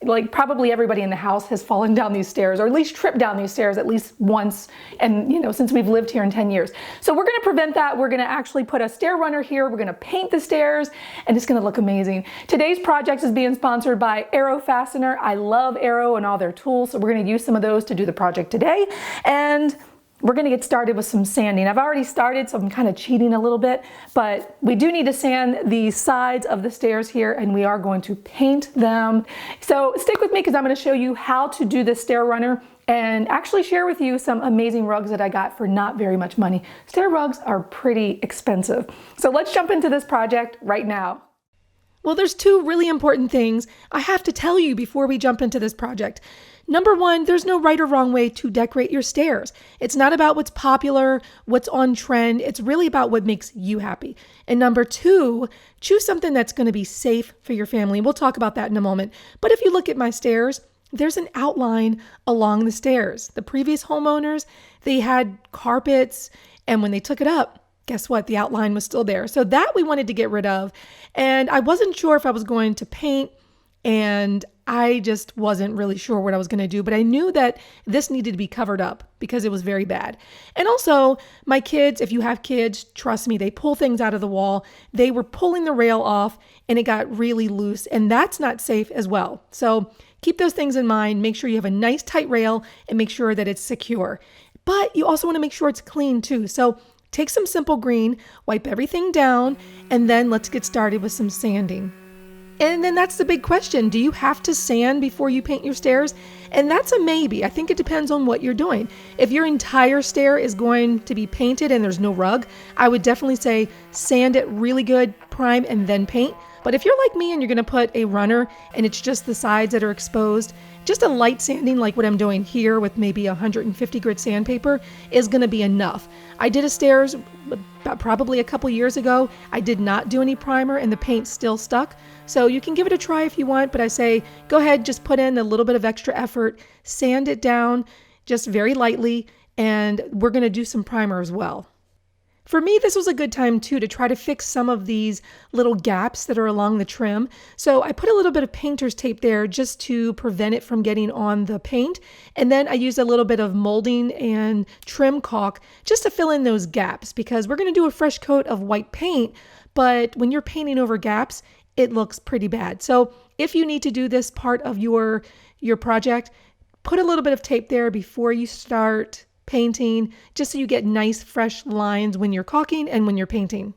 like probably everybody in the house has fallen down these stairs, or at least tripped down these stairs at least once, and since we've lived here in 10 years. So we're gonna prevent that. We're gonna actually put a stair runner here. We're gonna paint the stairs, and it's gonna look amazing. Today's project is being sponsored by Arrow Fastener. I love Arrow and all their tools, so we're gonna use some of those to do the project today. And we're gonna get started with some sanding. I've already started, so I'm kind of cheating a little bit, but we do need to sand the sides of the stairs here, and we are going to paint them. So stick with me, because I'm gonna show you how to do this stair runner and actually share with you some amazing rugs that I got for not very much money. Stair rugs are pretty expensive. So let's jump into this project right now. Well, there's two really important things I have to tell you before we jump into this project. Number one, there's no right or wrong way to decorate your stairs. It's not about what's popular, what's on trend. It's really about what makes you happy. And number two, choose something that's going to be safe for your family. We'll talk about that in a moment. But if you look at my stairs, there's an outline along the stairs. The previous homeowners, they had carpets, and when they took it up, guess what? The outline was still there. So that we wanted to get rid of. And I wasn't sure if I was going to paint, and I just wasn't really sure what I was going to do, but I knew that this needed to be covered up because it was very bad. And also, my kids, if you have kids, trust me, they pull things out of the wall. They were pulling the rail off, and it got really loose, and that's not safe as well. So keep those things in mind. Make sure you have a nice tight rail, and make sure that it's secure. But you also want to make sure it's clean too. So take some simple green, wipe everything down, and then let's get started with some sanding. And then that's the big question. Do you have to sand before you paint your stairs? And that's a maybe. I think it depends on what you're doing. If your entire stair is going to be painted and there's no rug, I would definitely say sand it really good, prime, and then paint. But if you're like me and you're going to put a runner and it's just the sides that are exposed, just a light sanding like what I'm doing here with maybe 150 grit sandpaper is going to be enough. I did a stairs probably a couple years ago. I did not do any primer, and the paint still stuck. So you can give it a try if you want, but I say go ahead, just put in a little bit of extra effort, sand it down just very lightly, and we're going to do some primer as well. For me, this was a good time too to try to fix some of these little gaps that are along the trim. So I put a little bit of painter's tape there just to prevent it from getting on the paint. And then I used a little bit of molding and trim caulk just to fill in those gaps, because we're going to do a fresh coat of white paint. But when you're painting over gaps, it looks pretty bad. So if you need to do this part of your project, put a little bit of tape there before you start painting, just so you get nice fresh lines when you're caulking and when you're painting.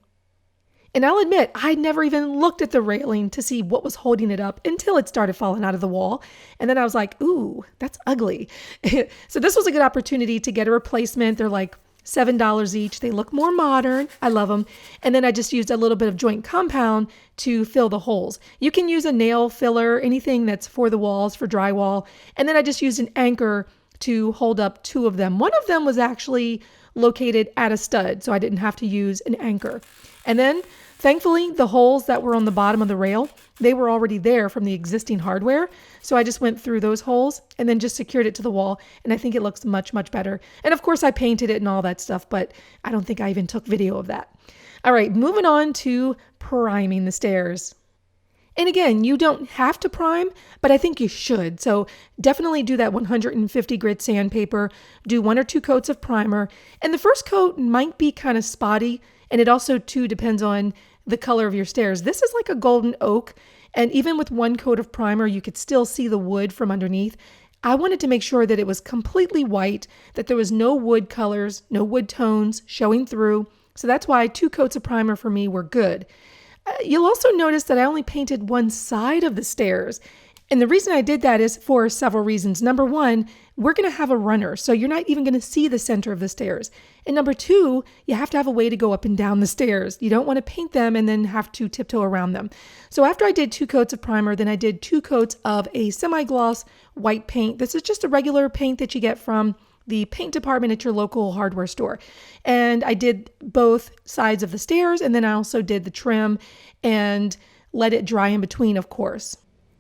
And I'll admit, I never even looked at the railing to see what was holding it up until it started falling out of the wall. And then I was like, ooh, that's ugly. So this was a good opportunity to get a replacement. They're like $7 each. They look more modern. I love them. And then I just used a little bit of joint compound to fill the holes. You can use a nail filler, anything that's for the walls, for drywall. And then I just used an anchor to hold up two of them. One of them was actually located at a stud, so I didn't have to use an anchor. And then, thankfully, the holes that were on the bottom of the rail, they were already there from the existing hardware. So I just went through those holes and then just secured it to the wall. And I think it looks much, much better. And of course, I painted it and all that stuff, but I don't think I even took video of that. All right, moving on to priming the stairs. And again, you don't have to prime, but I think you should. So definitely do that 150 grit sandpaper, do 1 or 2 coats of primer. And the first coat might be kind of spotty. And it also too depends on the color of your stairs. This is like a golden oak. And even with 1 coat of primer, you could still see the wood from underneath. I wanted to make sure that it was completely white, that there was no wood colors, no wood tones showing through. So that's why 2 coats of primer for me were good. You'll also notice that I only painted one side of the stairs. And the reason I did that is for several reasons. Number one, we're going to have a runner, so you're not even going to see the center of the stairs. And number two, you have to have a way to go up and down the stairs. You don't want to paint them and then have to tiptoe around them. So after I did 2 coats of primer, then I did 2 coats of a semi-gloss white paint. This is just a regular paint that you get from the paint department at your local hardware store. And I did both sides of the stairs, and then I also did the trim and let it dry in between, of course.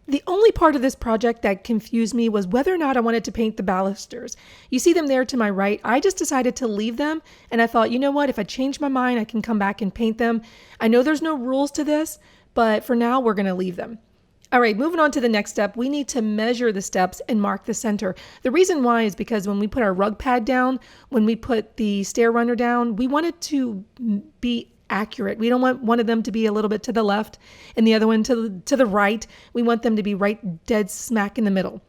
The only part of this project that confused me was whether or not I wanted to paint the balusters. You see them there to my right. I just decided to leave them, and I thought, you know what, if I change my mind, I can come back and paint them. I know there's no rules to this, but for now, we're going to leave them. All right, moving on to the next step, we need to measure the steps and mark the center. The reason why is because when we put our rug pad down, when we put the stair runner down, we want it to be accurate. We don't want one of them to be a little bit to the left and the other one to the right. We want them to be right dead smack in the middle.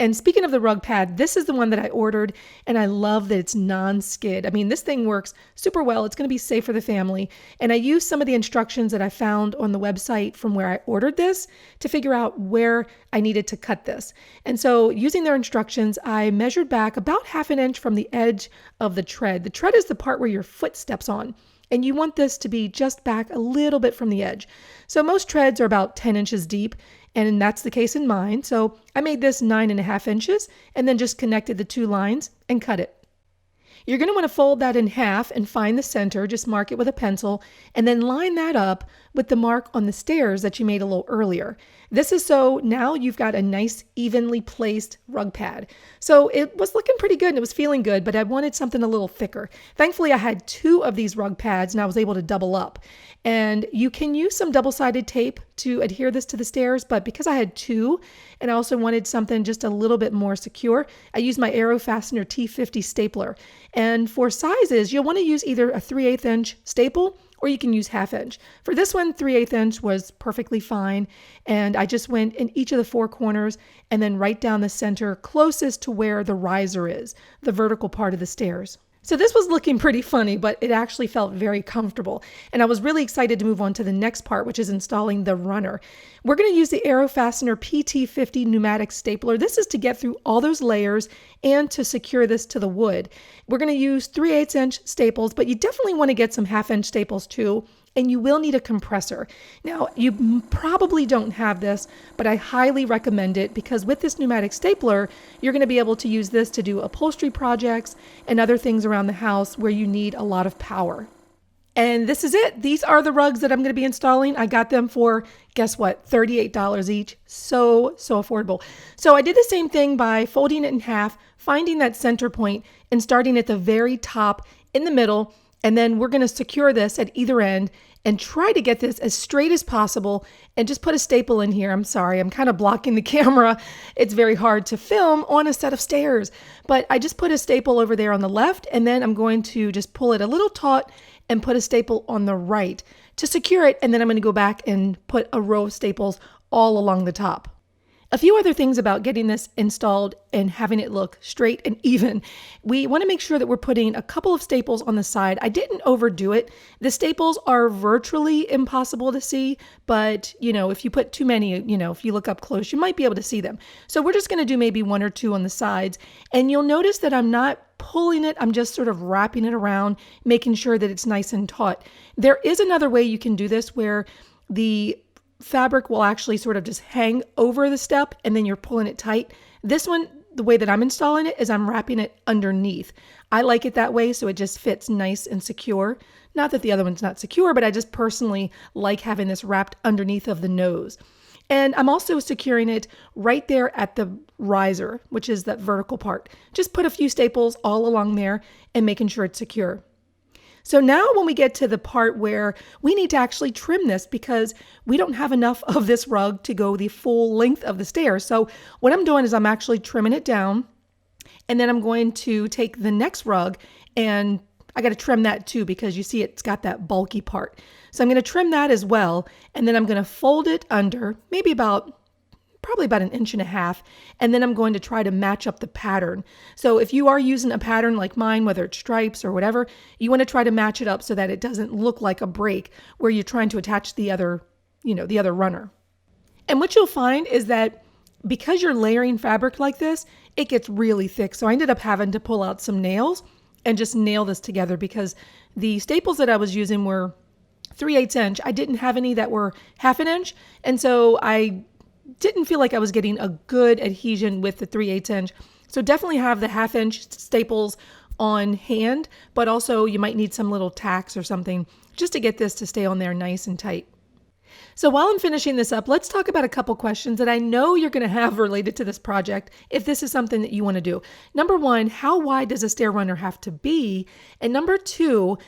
And speaking of the rug pad, this is the one that I ordered, and I love that it's non-skid. I mean, this thing works super well. It's going to be safe for the family. And I used some of the instructions that I found on the website from where I ordered this to figure out where I needed to cut this. And so using their instructions, I measured back about 1/2 inch from the edge of the tread. The tread is the part where your foot steps on. And you want this to be just back a little bit from the edge. So most treads are about 10 inches deep, and that's the case in mine. So I made this 9.5 inches and then just connected the 2 lines and cut it. You're going to want to fold that in half and find the center, just mark it with a pencil, and then line that up with the mark on the stairs that you made a little earlier. This is so now you've got a nice evenly placed rug pad. So it was looking pretty good and it was feeling good, but I wanted something a little thicker. Thankfully, I had 2 of these rug pads and I was able to double up. And you can use some double-sided tape to adhere this to the stairs, but because I had 2 and I also wanted something just a little bit more secure, I used my Aero Fastener T50 stapler. And for sizes, you'll want to use either a 3/8 inch staple or you can use 1/2 inch. For this one, 3/8 inch was perfectly fine. And I just went in each of the 4 corners and then right down the center closest to where the riser is, the vertical part of the stairs. So this was looking pretty funny, but it actually felt very comfortable. And I was really excited to move on to the next part, which is installing the runner. We're going to use the Aero Fastener PT50 pneumatic stapler. This is to get through all those layers and to secure this to the wood. We're going to use 3/8 inch staples, but you definitely want to get some 1/2 inch staples too. And you will need a compressor. Now, you probably don't have this, but I highly recommend it because with this pneumatic stapler, you're going to be able to use this to do upholstery projects and other things around the house where you need a lot of power. And this is it. These are the rugs that I'm going to be installing. I got them for, guess what, $38 each. So affordable. So I did the same thing by folding it in half, finding that center point, and starting at the very top in the middle. And then we're going to secure this at either end and try to get this as straight as possible and just put a staple in here. I'm sorry, I'm kind of blocking the camera. It's very hard to film on a set of stairs, but I just put a staple over there on the left, and then I'm going to just pull it a little taut and put a staple on the right to secure it. And then I'm going to go back and put a row of staples all along the top. A few other things about getting this installed and having it look straight and even. We want to make sure that we're putting a couple of staples on the side. I didn't overdo it. The staples are virtually impossible to see, but if you put too many, if you look up close, you might be able to see them. So we're just going to do maybe 1 or 2 on the sides. And you'll notice that I'm not pulling it. I'm just sort of wrapping it around, making sure that it's nice and taut. There is another way you can do this where the fabric will actually sort of just hang over the step and then you're pulling it tight. This one, the way that I'm installing it is I'm wrapping it underneath. I like it that way so it just fits nice and secure. Not that the other one's not secure, but I just personally like having this wrapped underneath of the nose. And I'm also securing it right there at the riser, which is that vertical part. Just put a few staples all along there and making sure it's secure. So now when we get to the part where we need to actually trim this because we don't have enough of this rug to go the full length of the stairs. So what I'm doing is I'm actually trimming it down, and then I'm going to take the next rug and I got to trim that too because you see it's got that bulky part. So I'm going to trim that as well, and then I'm going to fold it under probably about 1.5 inches, and then I'm going to try to match up the pattern. So if you are using a pattern like mine, whether it's stripes or whatever, you want to try to match it up so that it doesn't look like a break where you're trying to attach the other runner. And what you'll find is that because you're layering fabric like this, it gets really thick. So I ended up having to pull out some nails and just nail this together because the staples that I was using were 3/8 inch. I didn't have any that were 1/2 inch. And so I didn't feel like I was getting a good adhesion with the 3/8 inch. So definitely have the 1/2 inch staples on hand, but also you might need some little tacks or something just to get this to stay on there nice and tight. So while I'm finishing this up, let's talk about a couple questions that I know you're going to have related to this project if this is something that you want to do. Number 1, how wide does a stair runner have to be? And number 2,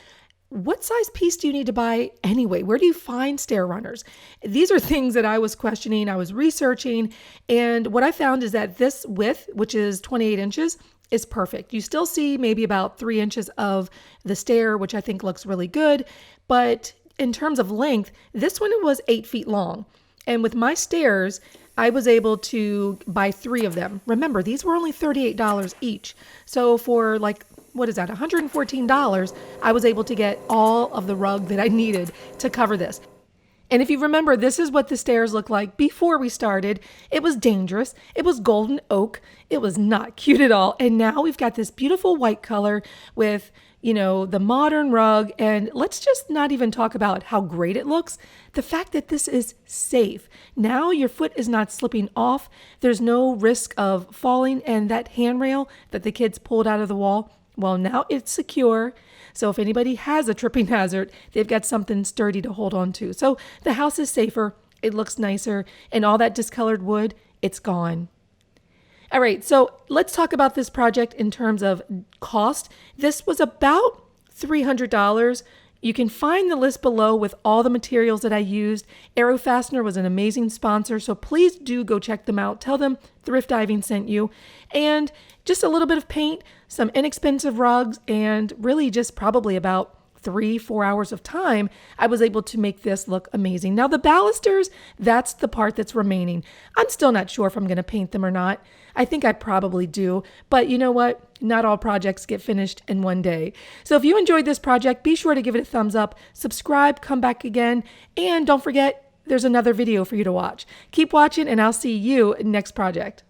what size piece do you need to buy anyway? Where do you find stair runners? These are things that I was questioning, I was researching, and what I found is that this width, which is 28 inches, is perfect. You still see maybe about 3 inches of the stair, which I think looks really good, but in terms of length, this one was 8 feet long. And with my stairs, I was able to buy 3 of them. Remember, these were only $38 each. So for like, what is that, $114, I was able to get all of the rug that I needed to cover this. And if you remember, this is what the stairs looked like before we started. It was dangerous. It was golden oak. It was not cute at all. And now we've got this beautiful white color with, the modern rug. And let's just not even talk about how great it looks. The fact that this is safe. Now your foot is not slipping off. There's no risk of falling. And that handrail that the kids pulled out of the wall, well, now it's secure. So if anybody has a tripping hazard, they've got something sturdy to hold on to. So the house is safer. It looks nicer. And all that discolored wood, it's gone. All right, so let's talk about this project in terms of cost. This was about $300. You can find the list below with all the materials that I used. Arrow Fastener was an amazing sponsor, so please do go check them out. Tell them Thrift Diving sent you. And just a little bit of paint, some inexpensive rugs, and really just probably about 3-4 hours of time, I was able to make this look amazing. Now the balusters, that's the part that's remaining. I'm still not sure if I'm going to paint them or not. I think I probably do, but you know what? Not all projects get finished in one day. So if you enjoyed this project, be sure to give it a thumbs up, subscribe, come back again, and don't forget, there's another video for you to watch. Keep watching, and I'll see you next project.